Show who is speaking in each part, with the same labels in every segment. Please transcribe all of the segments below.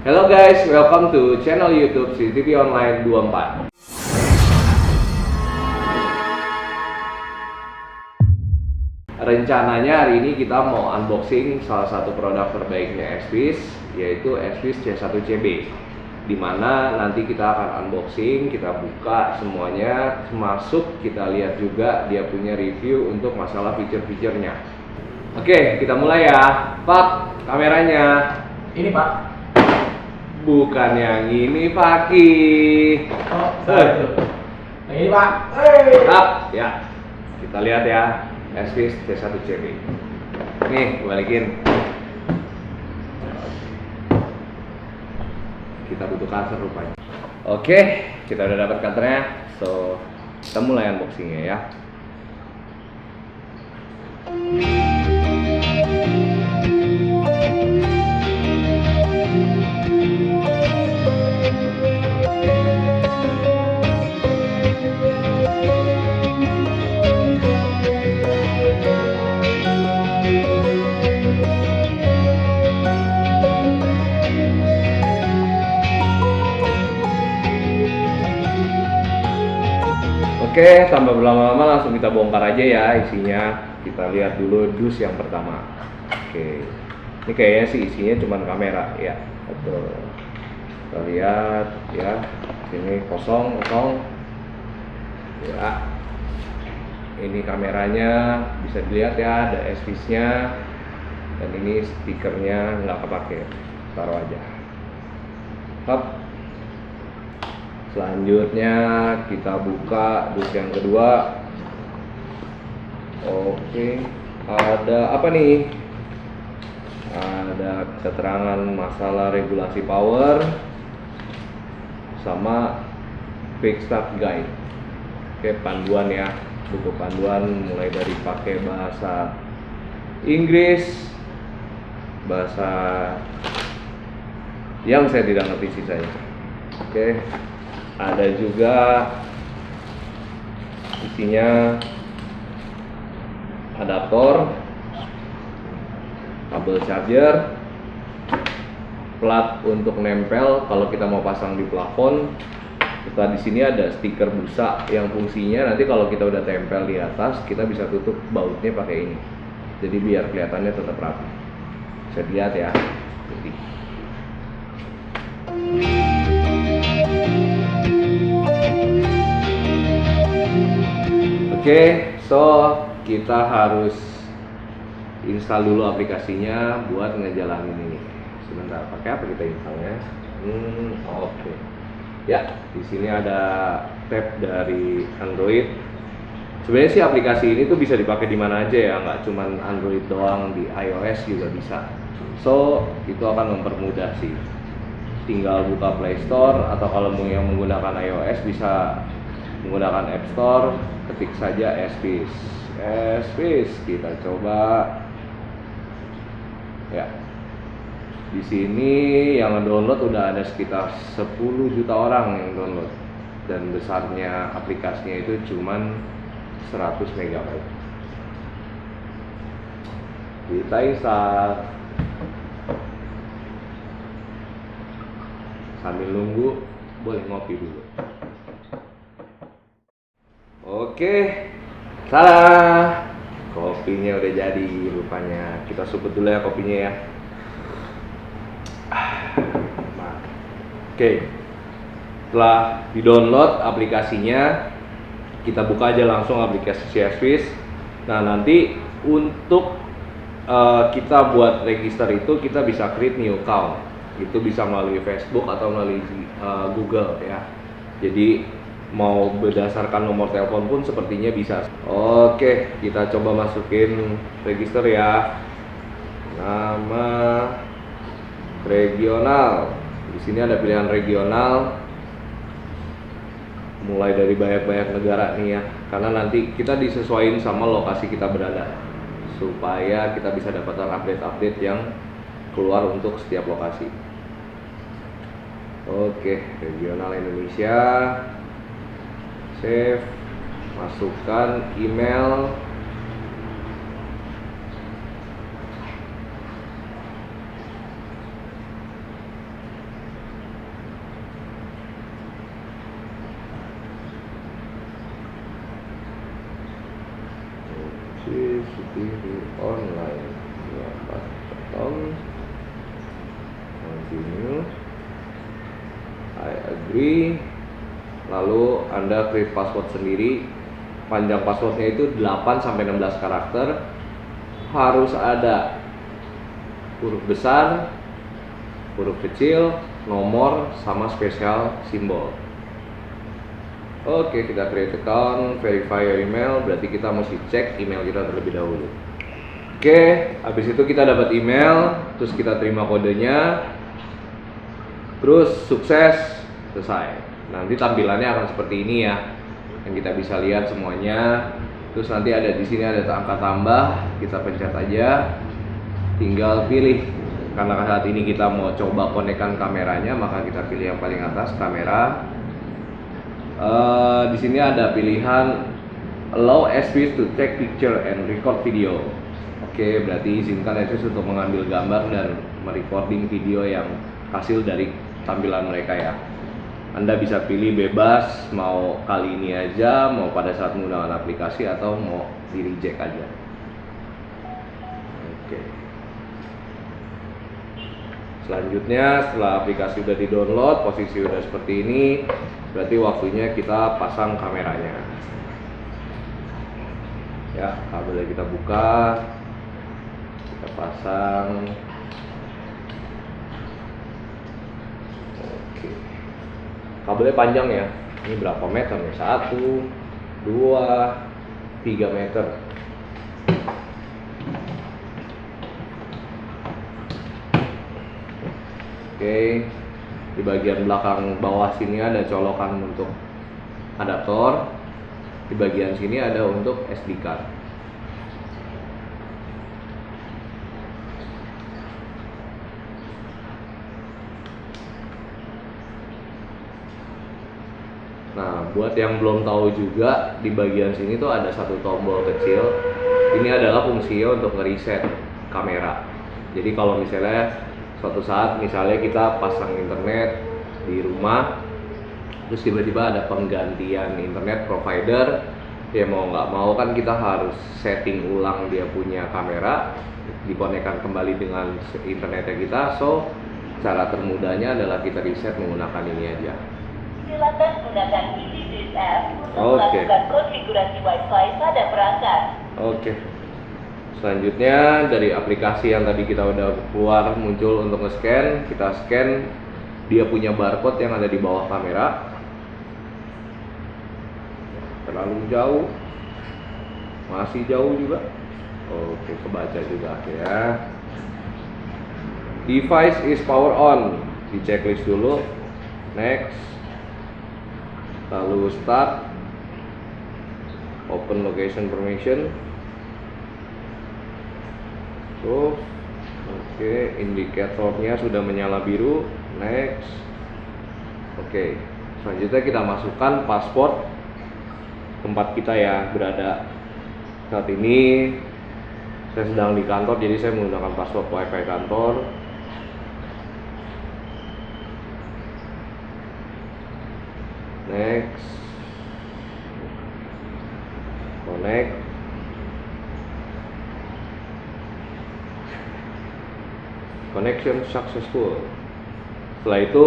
Speaker 1: Hello guys, welcome to channel YouTube CCTV Online 24. Rencananya hari ini kita mau unboxing salah satu produk terbaiknya SPIS, yaitu SPIS C1CB. Dimana nanti kita akan unboxing, kita buka semuanya, masuk kita lihat juga dia punya review untuk masalah fitur-fiturnya. Oke, kita mulai ya. Pak, kameranya.
Speaker 2: Ini Pak.
Speaker 1: Bukan yang ini, Pak Ki.
Speaker 2: Oh, salah itu. Yang ini Pak.
Speaker 1: Pak, ya. Kita lihat ya. SPIS C1CB. Nih, balikin. Kita butuh cutter rupanya. Oke, kita udah dapat cutternya. So, kita mulai unboxingnya ya. Oke, tanpa berlama-lama langsung kita bongkar aja ya isinya. Kita lihat dulu dus yang pertama. Oke, ini kayaknya sih isinya cuma kamera ya. Betul. Kita lihat ya, sini kosong. Ya, ini kameranya bisa dilihat ya, ada SPIS-nya. Dan ini stikernya nggak kepake, taruh aja. Hop. Selanjutnya kita buka dus yang kedua. Oke, ada apa nih? Ada keterangan masalah regulasi power sama quick start guide. Oke, panduan ya, buku panduan mulai dari pakai bahasa Inggris, bahasa yang saya tidak ngerti sisanya. Oke. Ada juga isinya adaptor, kabel charger, plat untuk nempel kalau kita mau pasang di plafon. Setelah di sini ada stiker busa yang fungsinya nanti kalau kita udah tempel di atas kita bisa tutup bautnya pakai ini. Jadi biar kelihatannya tetap rapi. Bisa dilihat ya. Oke, so kita harus install dulu aplikasinya buat ngejalanin ini. Sebentar, pakai apa kita installnya? Oke. Ya, di sini ada tab dari Android. Sebenarnya sih aplikasi ini tuh bisa dipakai di mana aja ya, nggak cuman Android doang, di iOS juga bisa. So, itu akan mempermudah sih. Tinggal buka Play Store atau kalau mau yang menggunakan iOS bisa menggunakan App Store, ketik saja SPIS. Kita coba. Ya. Di sini yang download udah ada sekitar 10 juta orang yang download dan besarnya aplikasinya itu cuman 100 MB. Kita install. Sambil nunggu boleh ngopi dulu. Oke, salah. Kopinya udah jadi rupanya. Kita suput dulu ya kopinya ya. Oke, setelah di-download aplikasinya, kita buka aja langsung aplikasi SPIS. Nah nanti untuk kita buat register itu kita bisa create new account. Itu bisa melalui Facebook atau melalui Google ya. Jadi mau berdasarkan nomor telepon pun sepertinya bisa. Oke, kita coba masukin register ya. Nama regional. Di sini ada pilihan regional. Mulai dari banyak-banyak negara nih ya. Karena nanti kita disesuaikan sama lokasi kita berada. Supaya kita bisa dapatkan update-update yang keluar untuk setiap lokasi. Oke, regional Indonesia. Save, masukkan email. Diri online ya potong continue, I agree. Lalu Anda create password sendiri. Panjang passwordnya itu 8-16 karakter. Harus ada huruf besar, huruf kecil, nomor, sama spesial simbol. Oke, kita create account, verify your email. Berarti kita mesti cek email kita terlebih dahulu. Oke, habis itu kita dapat email, terus kita terima kodenya, terus sukses, selesai. Nanti tampilannya akan seperti ini ya, yang kita bisa lihat semuanya. Terus nanti ada di sini ada angka tambah, kita pencet aja, tinggal pilih. Karena saat ini kita mau coba konekkan kameranya, maka kita pilih yang paling atas, kamera. Di sini ada pilihan allow SPs to take picture and record video. Oke, berarti izinkan SPs untuk mengambil gambar dan merecording video yang hasil dari tampilan mereka ya. Anda bisa pilih bebas, mau kali ini aja, mau pada saat menggunakan aplikasi, atau mau di reject aja. Oke. Selanjutnya, setelah aplikasi sudah di download, posisi sudah seperti ini, berarti waktunya kita pasang kameranya. Ya, kabelnya kita buka, kita pasang. Oke, kabelnya panjang ya. Ini berapa meter nih? 1, 2, 3 meter. Oke, di bagian belakang bawah sini ada colokan untuk adaptor. Di bagian sini ada untuk SD card. Nah, buat yang belum tahu juga, di bagian sini tuh ada satu tombol kecil. Ini adalah fungsinya untuk ngereset kamera. Jadi kalau misalnya suatu saat misalnya kita pasang internet di rumah, terus tiba-tiba ada penggantian internet provider, ya mau nggak mau kan kita harus setting ulang dia punya kamera, dikonekkan kembali dengan internetnya kita. So cara termudahnya adalah kita reset menggunakan ini aja.
Speaker 3: Silakan gunakan EasyDish app untuk
Speaker 1: Oke.
Speaker 3: melakukan konfigurasi Wi-Fi pada perangkat.
Speaker 1: Oke. Selanjutnya dari aplikasi yang tadi kita udah keluar muncul untuk nge-scan, kita scan dia punya barcode yang ada di bawah kamera. Terlalu jauh, masih jauh juga. Oke, kebaca juga ya. Device is power on, di checklist dulu. Next, lalu start, open location permission. Oke, indikatornya sudah menyala biru. Next. Oke, selanjutnya kita masukkan password tempat kita ya berada. Saat ini saya sedang di kantor, jadi saya menggunakan password WiFi kantor. Next. Connect. Connection successful. Setelah itu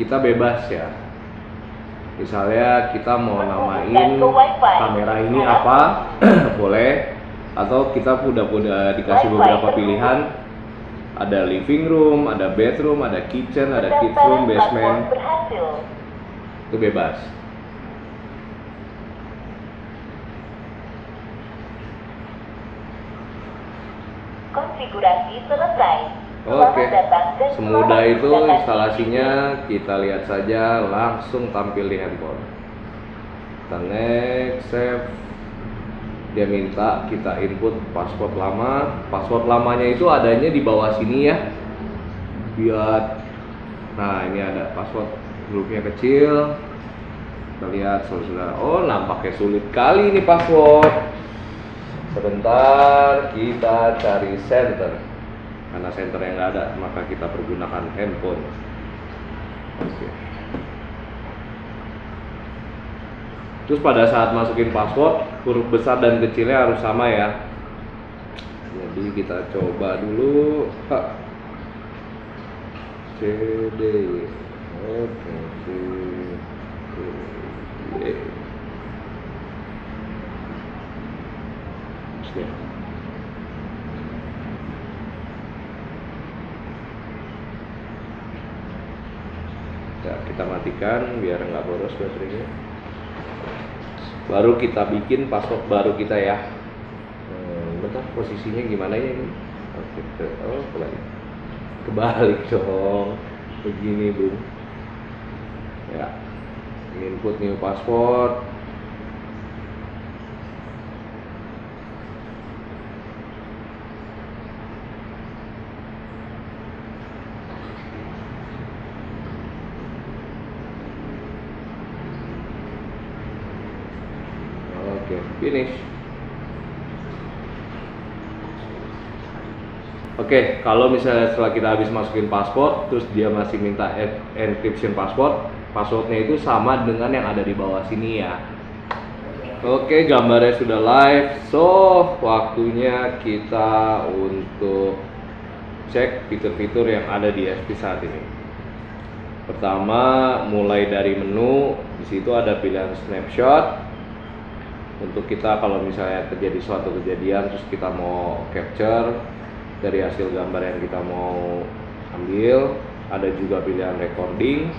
Speaker 1: kita bebas ya. Misalnya kita mau namain kamera ini apa, boleh. Atau kita udah dikasih beberapa pilihan. Ada living room, ada bedroom, ada kitchen, ada kids room, basement. Itu bebas.
Speaker 3: Konfigurasi selesai.
Speaker 1: Oke, semudah itu instalasinya. Kita lihat saja, langsung tampil di handphone. Kita next, save. Dia minta kita input password lama. Password lamanya itu adanya di bawah sini ya. Biar, nah ini ada password hurufnya kecil. Kita lihat saudara. Oh, nampaknya sulit kali ini password. Sebentar, kita cari center. Karena center yang nggak ada, maka kita pergunakan handphone. Oke. Terus pada saat masukin password, huruf besar dan kecilnya harus sama ya. Jadi kita coba dulu. CD. Oke, CD. Oke. Ya, kita matikan biar nggak boros baterainya. Baru kita bikin password baru kita ya. Bentar, posisinya gimana ya ini? Oke, kebalik dong. Begini bung. Ya, input new password. Oke, finish. Oke, kalau misalnya setelah kita habis masukin password, terus dia masih minta encryption passwordnya itu sama dengan yang ada di bawah sini ya. Oke, gambarnya sudah live, so waktunya kita untuk cek fitur-fitur yang ada di SP saat ini. Pertama, mulai dari menu, di situ ada pilihan snapshot. Untuk kita kalau misalnya terjadi suatu kejadian terus kita mau capture dari hasil gambar yang kita mau ambil, ada juga pilihan recording.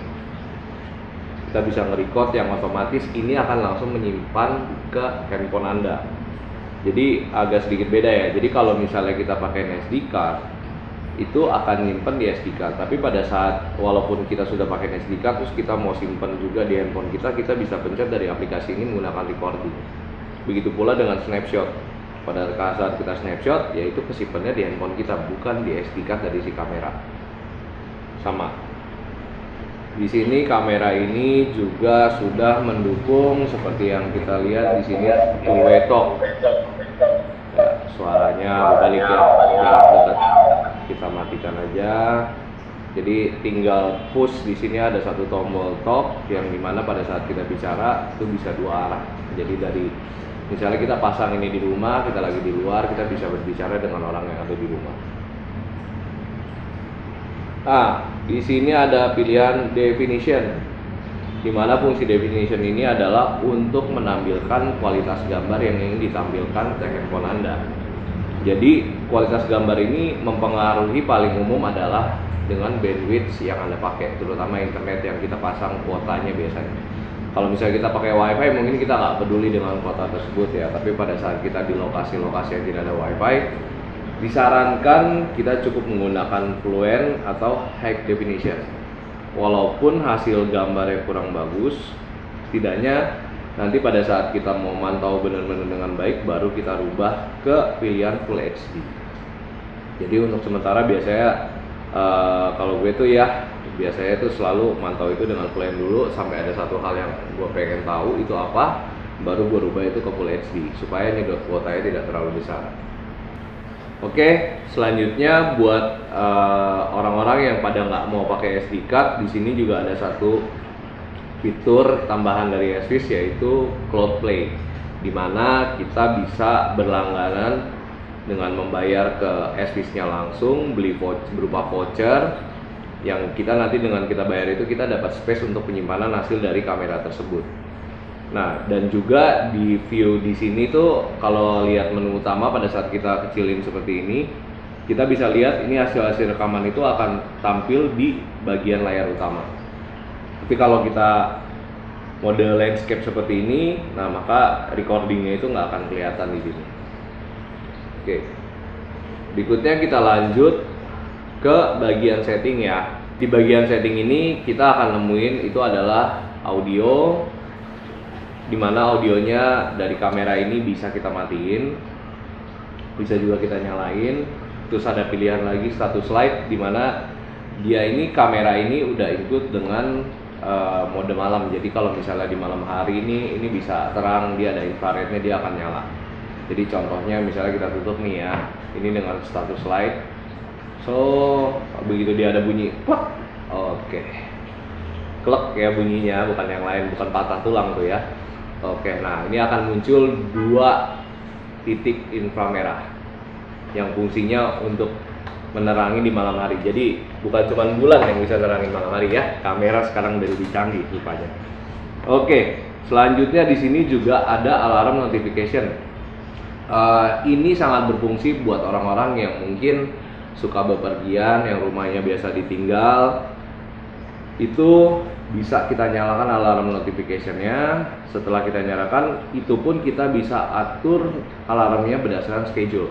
Speaker 1: Kita bisa nge-record yang otomatis ini akan langsung menyimpan ke handphone Anda. Jadi agak sedikit beda ya. Jadi kalau misalnya kita pakai SD card, itu akan nyimpen di SD card. Tapi pada saat walaupun kita sudah pakai SD card terus kita mau simpan juga di handphone kita bisa pencet dari aplikasi ini menggunakan recording. Begitu pula dengan snapshot. Pada saat kita snapshot, yaitu kesimpannya di handphone kita, bukan di SD card dari si kamera. Sama. Di sini kamera ini juga sudah mendukung seperti yang kita lihat di sini two-way talk. Ya, suaranya balik ya, dekat. Kita matikan aja. Jadi tinggal push di sini ada satu tombol talk yang dimana pada saat kita bicara itu bisa dua arah. Jadi dari misalnya kita pasang ini di rumah, kita lagi di luar, kita bisa berbicara dengan orang yang ada di rumah. Nah, di sini ada pilihan definition, di mana fungsi definition ini adalah untuk menampilkan kualitas gambar yang ingin ditampilkan ke handphone Anda. Jadi kualitas gambar ini mempengaruhi paling umum adalah dengan bandwidth yang Anda pakai, terutama internet yang kita pasang kuotanya biasanya. Kalau misalnya kita pakai wifi mungkin kita nggak peduli dengan kuota tersebut ya, tapi pada saat kita di lokasi-lokasi yang tidak ada wifi, disarankan kita cukup menggunakan fluent atau high definition. Walaupun hasil gambarnya kurang bagus, setidaknya nanti pada saat kita mau mantau benar-benar dengan baik, baru kita rubah ke pilihan Full HD. Jadi untuk sementara biasanya kalau gue tuh ya biasanya tuh selalu mantau itu dengan fluent dulu sampai ada satu hal yang gue pengen tahu itu apa, baru gue rubah itu ke Full HD supaya nyedot kuotanya tidak terlalu besar. Oke, selanjutnya buat orang-orang yang pada nggak mau pakai SD card, di sini juga ada satu fitur tambahan dari SWIS yaitu Cloud Play, di mana kita bisa berlangganan dengan membayar ke SWIS-nya langsung, beli berupa voucher yang kita nanti dengan kita bayar itu kita dapat space untuk penyimpanan hasil dari kamera tersebut. Nah, dan juga di view di sini tuh kalau lihat menu utama pada saat kita kecilin seperti ini, kita bisa lihat ini hasil-hasil rekaman itu akan tampil di bagian layar utama. Tapi kalau kita mode landscape seperti ini, nah maka recordingnya itu nggak akan kelihatan di sini. Oke, berikutnya kita lanjut ke bagian setting ya. Di bagian setting ini kita akan nemuin itu adalah audio, dimana audionya dari kamera ini bisa kita matiin, bisa juga kita nyalain. Terus ada pilihan lagi status light, dimana dia ini kamera ini udah include dengan mode malam. Jadi kalau misalnya di malam hari ini bisa terang, dia ada infrarednya, dia akan nyala. Jadi contohnya misalnya kita tutup nih ya, ini dengan status light. So begitu dia ada bunyi plak, oke, klek ya bunyinya, bukan yang lain, bukan patah tulang tuh ya. Oke, nah ini akan muncul 2 titik inframerah. yang fungsinya untuk menerangi di malam hari. Jadi bukan cuma bulan yang bisa nerangin malam hari ya, kamera sekarang udah lebih canggih rupanya. Oke, selanjutnya di sini juga ada alarm notification. Ini sangat berfungsi buat orang-orang yang mungkin suka bepergian, yang rumahnya biasa ditinggal. Itu bisa kita nyalakan alarm notification-nya. Setelah kita nyalakan, itu pun kita bisa atur alarmnya berdasarkan schedule.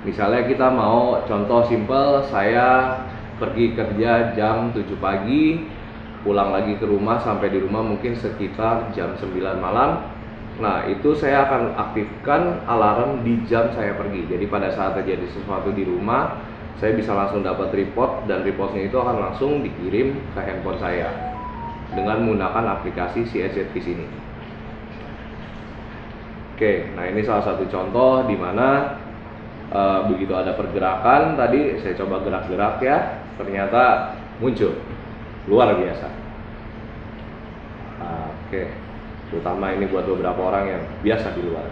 Speaker 1: Misalnya kita mau contoh simple, saya pergi kerja jam 7 pagi, pulang lagi ke rumah, sampai di rumah mungkin sekitar jam 9 malam. Nah, itu saya akan aktifkan alarm di jam saya pergi. Jadi pada saat terjadi sesuatu di rumah, saya bisa langsung dapat report, dan reportnya itu akan langsung dikirim ke handphone saya dengan menggunakan aplikasi CSZViz ini. Oke, nah ini salah satu contoh di mana begitu ada pergerakan tadi, saya coba gerak-gerak ya, ternyata muncul, luar biasa. Oke, terutama ini buat beberapa orang yang biasa di luar.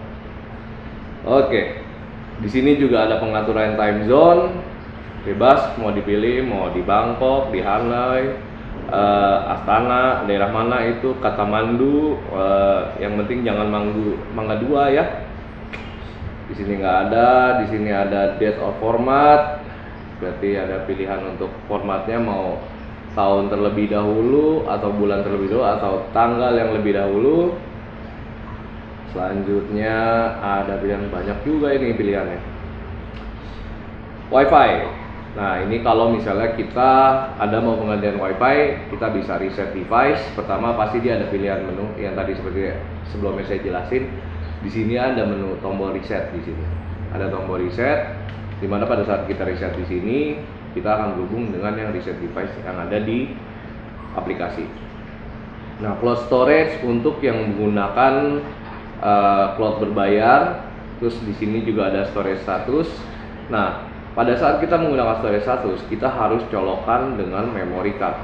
Speaker 1: Oke, di sini juga ada pengaturan time zone, bebas mau dipilih, mau di Bangkok, di Hanoi, Astana, daerah mana itu, Kathmandu, yang penting jangan Mangga 2 ya. Di sini nggak ada, di sini ada date or format, berarti ada pilihan untuk formatnya mau tahun terlebih dahulu atau bulan terlebih dahulu atau tanggal yang lebih dahulu. Selanjutnya ada pilihan banyak juga ini pilihannya. Wi-Fi. Nah, ini kalau misalnya kita ada mau penggantian Wi-Fi, kita bisa reset device. Pertama pasti dia ada pilihan menu yang tadi seperti sebelumnya saya jelasin. Di sini ada menu tombol reset di sini. Ada tombol reset, di mana pada saat kita reset di sini, kita akan berhubung dengan yang reset device yang ada di aplikasi. Nah, cloud storage untuk yang menggunakan cloud berbayar. Terus di sini juga ada storage status. Nah, pada saat kita menggunakan storage status, kita harus colokkan dengan memory card.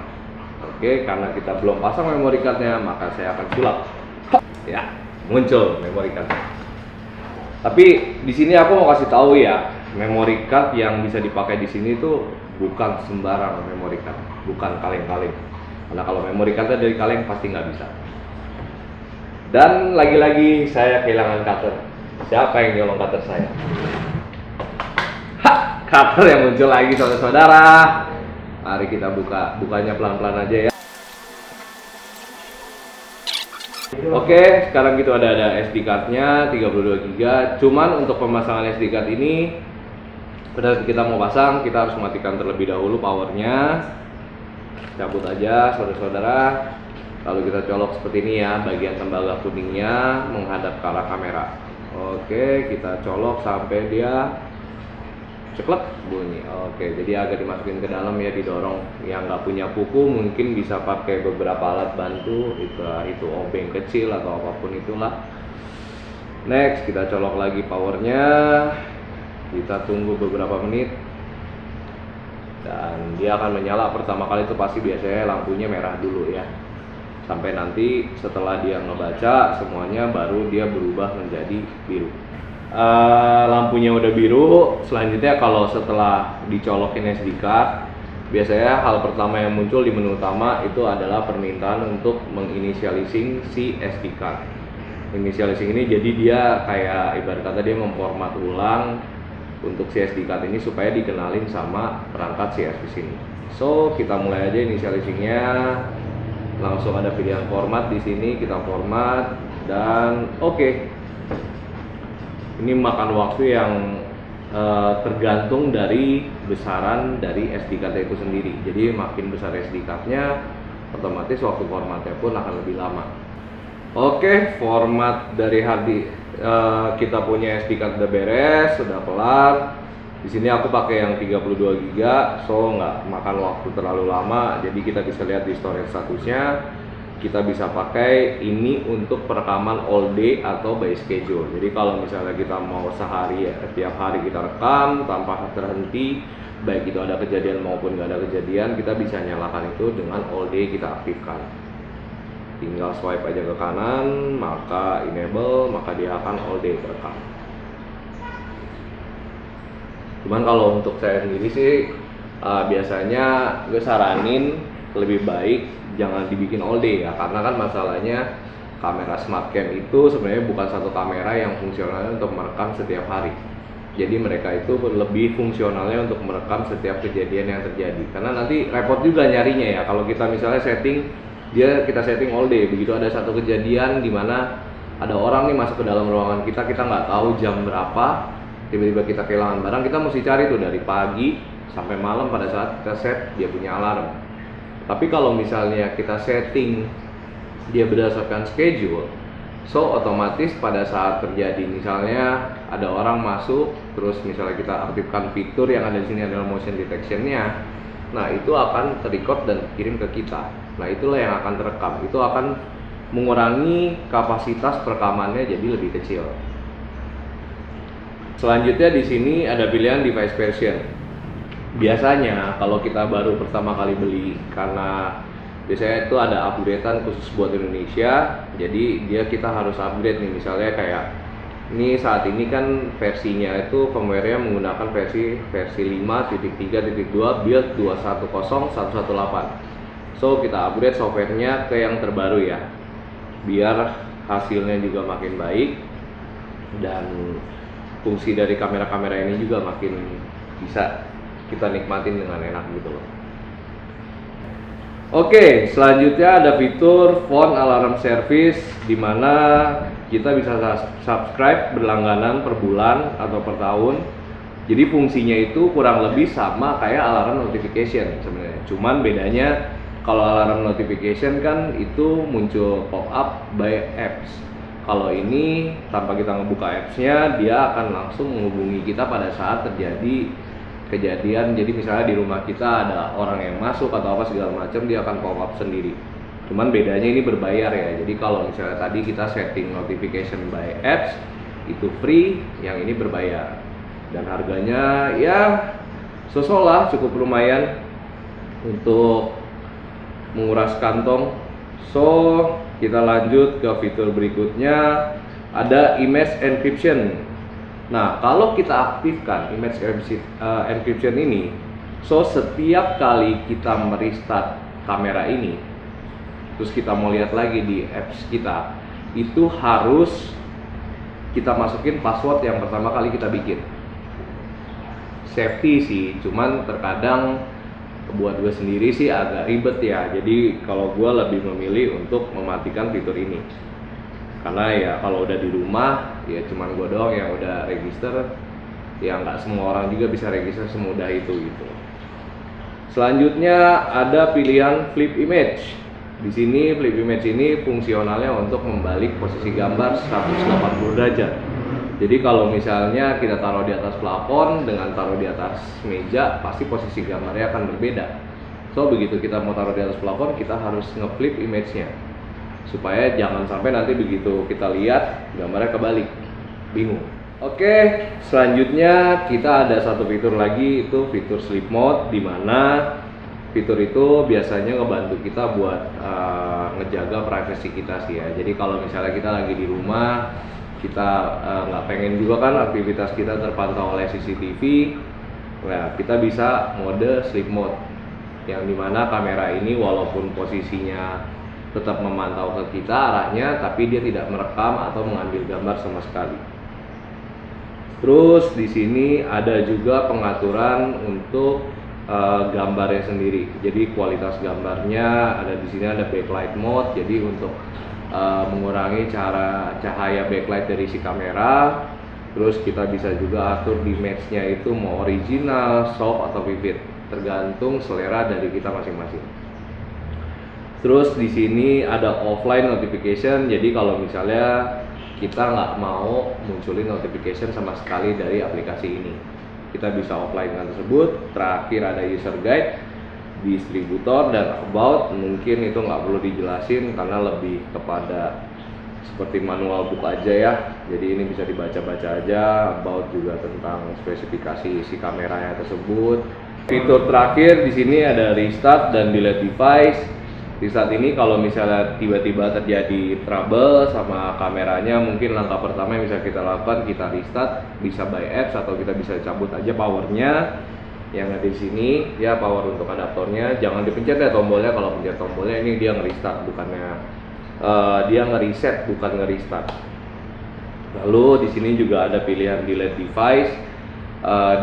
Speaker 1: Oke, karena kita belum pasang memory cardnya, maka saya akan sulap. Ya, muncul memory card. Tapi di sini aku mau kasih tahu ya, memory card yang bisa dipakai di sini tuh bukan sembarang memory card, bukan kaleng-kaleng. Karena kalau memory cardnya dari kaleng pasti nggak bisa. Dan lagi-lagi saya kehilangan cutter. Siapa yang nyolong cutter saya? Cutter yang muncul lagi, saudara-saudara. Mari kita bukanya pelan-pelan aja ya. Oke, sekarang gitu ada SD card-nya 32 GB. Cuman untuk pemasangan SD card ini, pada saat kita mau pasang, kita harus matikan terlebih dahulu powernya. Cabut aja, saudara-saudara. Lalu kita colok seperti ini ya, bagian tembaga kuningnya menghadap ke arah kamera. Oke, kita colok sampai dia ceklek bunyi. Oke, jadi agak dimasukin ke dalam ya, didorong. Yang nggak punya kuku mungkin bisa pakai beberapa alat bantu, itu obeng kecil atau apapun itulah. Next, kita colok lagi powernya. Kita tunggu beberapa menit dan dia akan menyala. Pertama kali itu pasti biasanya lampunya merah dulu ya, sampai nanti setelah dia ngebaca semuanya baru dia berubah menjadi biru. Lampunya udah biru. Selanjutnya kalau setelah dicolokin SD card, biasanya hal pertama yang muncul di menu utama itu adalah permintaan untuk menginisialising si SD card. Inisialising ini jadi dia kayak ibarat kata dia memformat ulang untuk si SD card ini supaya dikenalin sama perangkat CSViz ini. So, kita mulai aja inisialisingnya. Langsung ada pilihan format di sini, kita format dan oke. Ini makan waktu yang tergantung dari besaran dari SD card itu sendiri. Jadi makin besar SD card-nya, otomatis waktu formatnya pun akan lebih lama. Oke, format dari kita punya SD card udah beres, sudah kelar. Di sini aku pakai yang 32 GB, so nggak makan waktu terlalu lama. Jadi kita bisa lihat di storage statusnya. Kita bisa pakai ini untuk perekaman all day atau by schedule. Jadi kalau misalnya kita mau sehari ya, setiap hari kita rekam tanpa terhenti, baik itu ada kejadian maupun nggak ada kejadian, kita bisa nyalakan itu dengan all day kita aktifkan. Tinggal swipe aja ke kanan, maka enable, maka dia akan all day terekam. Cuman kalau untuk saya sendiri sih biasanya gue saranin lebih baik jangan dibikin all day ya, karena kan masalahnya kamera smart cam itu sebenarnya bukan satu kamera yang fungsionalnya untuk merekam setiap hari. Jadi mereka itu lebih fungsionalnya untuk merekam setiap kejadian yang terjadi, karena nanti repot juga nyarinya ya. Kalau kita misalnya kita setting all day, begitu ada satu kejadian di mana ada orang nih masuk ke dalam ruangan kita nggak tahu jam berapa, tiba-tiba kita kehilangan barang, kita mesti cari tuh dari pagi sampai malam pada saat kita set dia punya alarm. Tapi kalau misalnya kita setting dia berdasarkan schedule, so otomatis pada saat terjadi misalnya ada orang masuk, terus misalnya kita aktifkan fitur yang ada di sini adalah motion detection-nya, nah itu akan terrecord dan kirim ke kita. Nah itulah yang akan terekam, itu akan mengurangi kapasitas perekamannya jadi lebih kecil. Selanjutnya di sini ada pilihan device version. Biasanya kalau kita baru pertama kali beli, karena biasanya itu ada upgradean khusus buat Indonesia, jadi kita harus upgrade nih. Misalnya kayak ini saat ini kan versinya itu firmware-nya menggunakan versi 5.3.2 build 210118. So kita upgrade softwarenya ke yang terbaru ya, biar hasilnya juga makin baik dan fungsi dari kamera-kamera ini juga makin bisa kita nikmatin dengan enak gitu loh. Oke, selanjutnya ada fitur phone alarm service, di mana kita bisa subscribe berlangganan per bulan atau per tahun. Jadi fungsinya itu kurang lebih sama kayak alarm notification sebenarnya. Cuman bedanya kalau alarm notification kan itu muncul pop up by apps. Kalau ini tanpa kita ngebuka apps-nya, dia akan langsung menghubungi kita pada saat terjadi kejadian. Jadi misalnya di rumah kita ada orang yang masuk atau apa segala macam, dia akan pop up sendiri. Cuman bedanya ini berbayar ya. Jadi kalau misalnya tadi kita setting notification by apps itu free, yang ini berbayar. Dan harganya ya so-so lah, cukup lumayan untuk menguras kantong. So kita lanjut ke fitur berikutnya, ada image encryption. Nah, kalau kita aktifkan image encryption ini, so setiap kali kita merestart kamera ini, terus kita mau lihat lagi di apps kita, itu harus kita masukin password yang pertama kali kita bikin. Safety sih, cuman terkadang buat gue sendiri sih agak ribet ya. Jadi kalau gue lebih memilih untuk mematikan fitur ini, karena ya kalau udah di rumah ya cuman gue doang yang udah register, ya nggak semua orang juga bisa register semudah itu gitu. Selanjutnya ada pilihan flip image. Di sini flip image ini fungsionalnya untuk membalik posisi gambar 180 derajat. Jadi kalau misalnya kita taruh di atas plafon dengan taruh di atas meja, pasti posisi gambarnya akan berbeda. So begitu kita mau taruh di atas plafon, kita harus ngeflip image-nya, supaya jangan sampai nanti begitu kita lihat gambarnya kebalik, bingung. Oke, selanjutnya kita ada satu fitur lagi, itu fitur sleep mode, di mana fitur itu biasanya ngebantu kita buat ngejaga privasi kita sih ya. Jadi kalau misalnya kita lagi di rumah, kita nggak pengen juga kan aktivitas kita terpantau oleh CCTV, nah kita bisa mode sleep mode, yang dimana kamera ini walaupun posisinya tetap memantau ke kita arahnya, tapi dia tidak merekam atau mengambil gambar sama sekali. Terus di sini ada juga pengaturan untuk gambarnya sendiri. Jadi kualitas gambarnya ada di sini, ada backlight mode. Jadi untuk mengurangi cahaya backlight dari si kamera. Terus kita bisa juga atur di image-nya itu mau original, soft atau vivid, tergantung selera dari kita masing-masing. Terus di sini ada offline notification. Jadi kalau misalnya kita nggak mau munculin notification sama sekali dari aplikasi ini, kita bisa offline dengan tersebut. Terakhir ada user guide, distributor, dan about. Mungkin itu nggak perlu dijelasin karena lebih kepada seperti manual book aja ya. Jadi ini bisa dibaca-baca aja. About juga tentang spesifikasi si kameranya tersebut. Fitur terakhir di sini ada restart dan delete device. Di saat ini kalau misalnya tiba-tiba terjadi trouble sama kameranya, mungkin langkah pertama yang bisa kita lakukan, kita restart, bisa by apps atau kita bisa cabut aja powernya yang ada di sini ya, power untuk adaptornya. Jangan dipencet ya tombolnya, kalau pencet tombolnya ini dia nge-restart, bukannya dia nge-reset, bukan nge-restart. Lalu di sini juga ada pilihan delete device,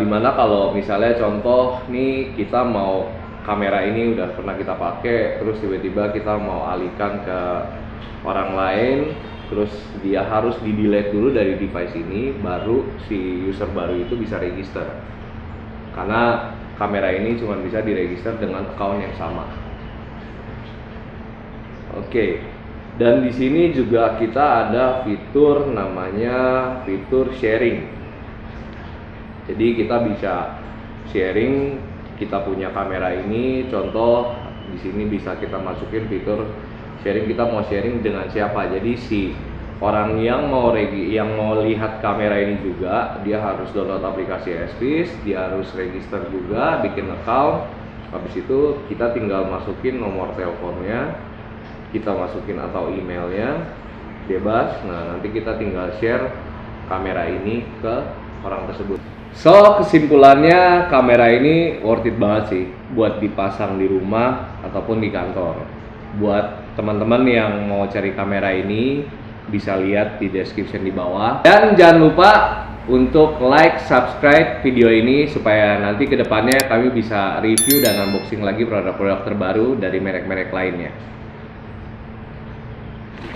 Speaker 1: dimana kalau misalnya contoh nih kita mau kamera ini udah pernah kita pakai, terus tiba-tiba kita mau alihkan ke orang lain, terus dia harus di delete dulu dari device ini, baru si user baru itu bisa register. Karena kamera ini cuma bisa diregister dengan account yang sama. Oke. Dan di sini juga kita ada fitur namanya fitur sharing. Jadi kita bisa sharing, kita punya kamera ini, contoh di sini bisa kita masukin fitur sharing, kita mau sharing dengan siapa. Jadi si orang yang mau lihat kamera ini juga dia harus download aplikasi SPIS, dia harus register juga, bikin account. Habis itu kita tinggal masukin nomor teleponnya, kita masukin atau emailnya, bebas. Nah, nanti kita tinggal share kamera ini ke orang tersebut. So, kesimpulannya kamera ini worth it banget sih buat dipasang di rumah ataupun di kantor. Buat teman-teman yang mau cari kamera ini, bisa lihat di description di bawah. Dan jangan lupa untuk like, subscribe video ini supaya nanti kedepannya kami bisa review dan unboxing lagi produk-produk terbaru dari merek-merek lainnya.